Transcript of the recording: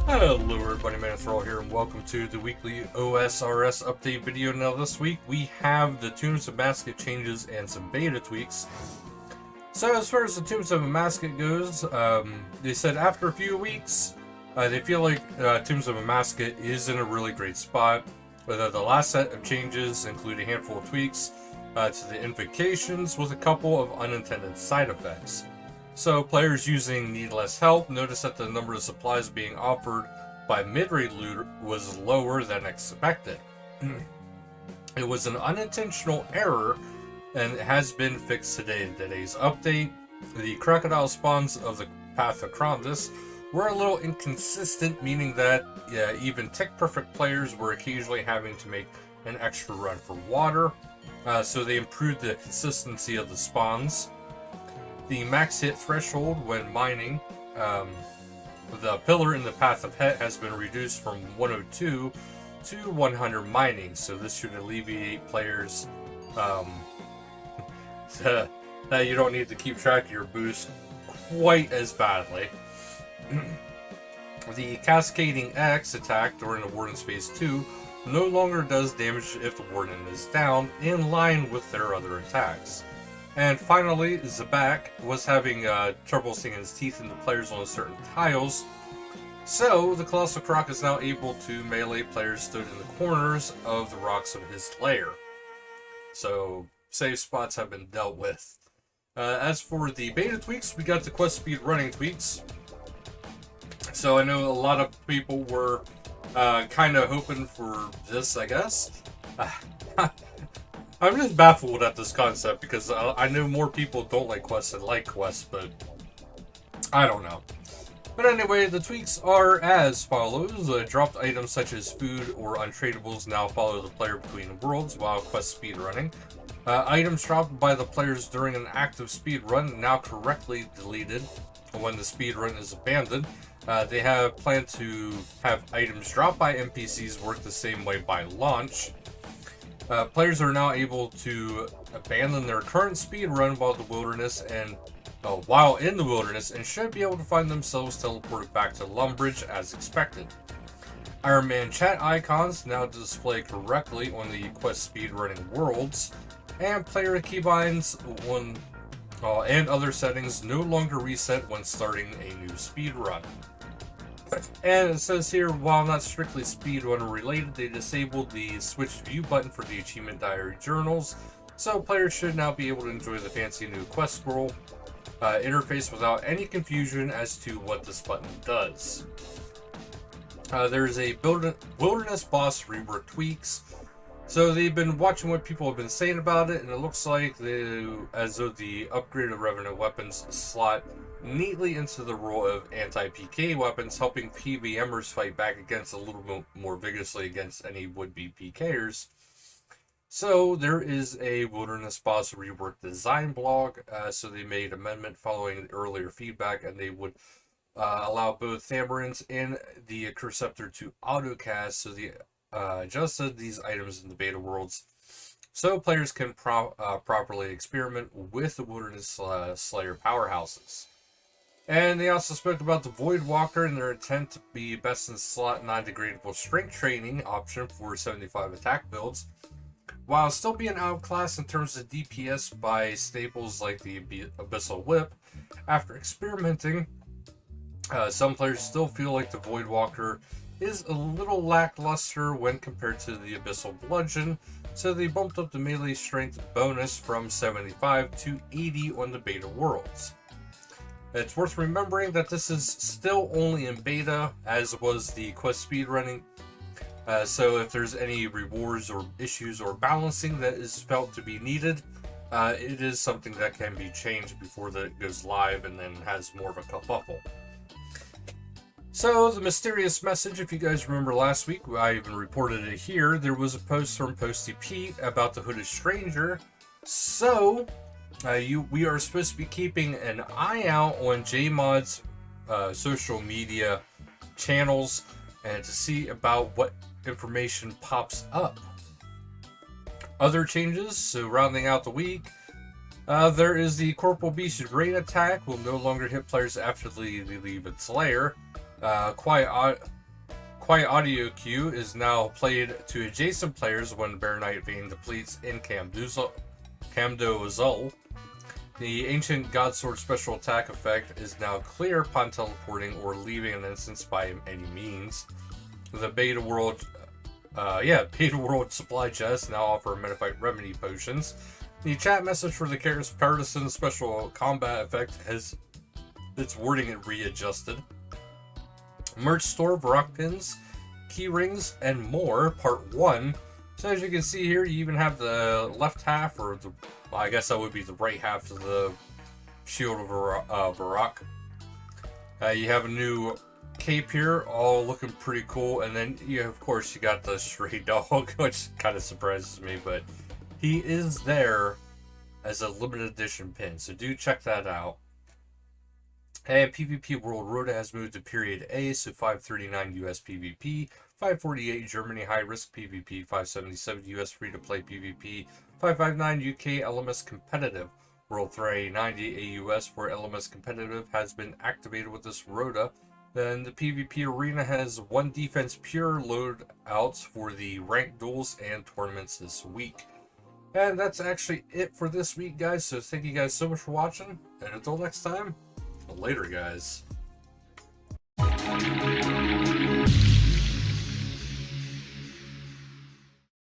Hello everybody, Manithral here, and welcome to the weekly OSRS update video. Now this week we have the Tombs of Amascut changes and some beta tweaks. So as far as the Tombs of Amascut goes, they said after a few weeks, they feel like Tombs of Amascut is in a really great spot. The last set of changes include a handful of tweaks to the invocations with a couple of unintended side effects. So players using Need Less Help noticed that the number of supplies being offered by mid-range loot was lower than expected. It was an unintentional error and it has been fixed today in today's update. The crocodile spawns of the Path of Krondus were a little inconsistent, meaning that even tick-perfect players were occasionally having to make an extra run for water. So they improved the consistency of the spawns. The max hit threshold when mining, the pillar in the Path of Het has been reduced from 102 to 100 mining, so this should alleviate players that you don't need to keep track of your boost quite as badly. The Cascading X attack during the Warden's Phase 2 no longer does damage if the Warden is down, in line with their other attacks. And finally, Zabak was having trouble sinking his teeth into players on certain tiles. So, the Colossal Croc is now able to melee players stood in the corners of the rocks of his lair. So, save spots have been dealt with. As for the beta tweaks, we got the quest speed running tweaks. So, I know a lot of people were kind of hoping for this, I guess. I'm just baffled at this concept because I know more people don't like quests than like quests, but I don't know. But anyway, the tweaks are as follows. Dropped items such as food or untradables now follow the player between worlds while quest speedrunning. Items dropped by the players during an active speedrun now correctly deleted when the speedrun is abandoned. They have planned to have items dropped by NPCs work the same way by launch. Players are now able to abandon their current speed run while in the wilderness and should be able to find themselves teleported back to Lumbridge as expected. Iron Man chat icons now display correctly on the quest speedrunning worlds, and player keybinds and other settings no longer reset when starting a new speed run. And it says here, while not strictly speedrunner related, they disabled the switch view button for the achievement diary journals, so players should now be able to enjoy the fancy new quest scroll interface without any confusion as to what this button does. There is a wilderness boss rework tweaks. So they've been watching what people have been saying about it, and it looks like as though the upgraded revenant weapons slot neatly into the role of anti-PK weapons, helping PVMers fight back against a little bit more vigorously against any would-be PKers. So there is a Wilderness Boss rework design blog, so they made amendment following earlier feedback, and they would allow both Thamarins and the Curceptor to autocast, so they adjusted these items in the beta worlds so players can properly experiment with the Wilderness Slayer powerhouses. And they also spoke about the Void Walker and their intent to be best in slot non-degradable strength training option for 75 attack builds, while still being outclassed in terms of DPS by staples like the Abyssal Whip. After experimenting, some players still feel like the Void Walker is a little lackluster when compared to the Abyssal Bludgeon, so they bumped up the melee strength bonus from 75 to 80 on the beta worlds. It's worth remembering that this is still only in beta, as was the quest speedrunning, so if there's any rewards or issues or balancing that is felt to be needed, it is something that can be changed before it goes live and then has more of a kerfuffle. So, the mysterious message, if you guys remember last week, I even reported it here, there was a post from Posty Pete about the Hooded Stranger. So, we are supposed to be keeping an eye out on JMod's social media channels and to see about what information pops up. Other changes, so rounding out the week, there is the Corporal Beast Great Attack will no longer hit players after they leave its lair. Quite quiet audio cue is now played to adjacent players when Bear Knight Vein depletes in Camdozul. The Ancient Godsword special attack effect is now clear upon teleporting or leaving an instance by any means. The Beta World supply chests now offer Menifite remedy potions. The chat message for the Karis Partisan special combat effect has its wording readjusted. Merch store, Varrock pins, key rings, and more, part 1. So as you can see here, you even have the left half, or the, well, I guess that would be the right half of the Shield of Varrock. You have a new cape here, all looking pretty cool, and then of course you got the stray dog, which kind of surprises me, but he is there as a limited edition pin, so do check that out. And PvP World Rota has moved to period A, so 539 US PvP, 548 Germany high risk PvP, 577 US free to play PvP, 559 UK LMS competitive. World 390 AUS where LMS competitive has been activated with this Rota. Then the PvP arena has 1 defense pure loadouts for the ranked duels and tournaments this week. And that's actually it for this week, guys. So thank you guys so much for watching. And until next time, later, guys.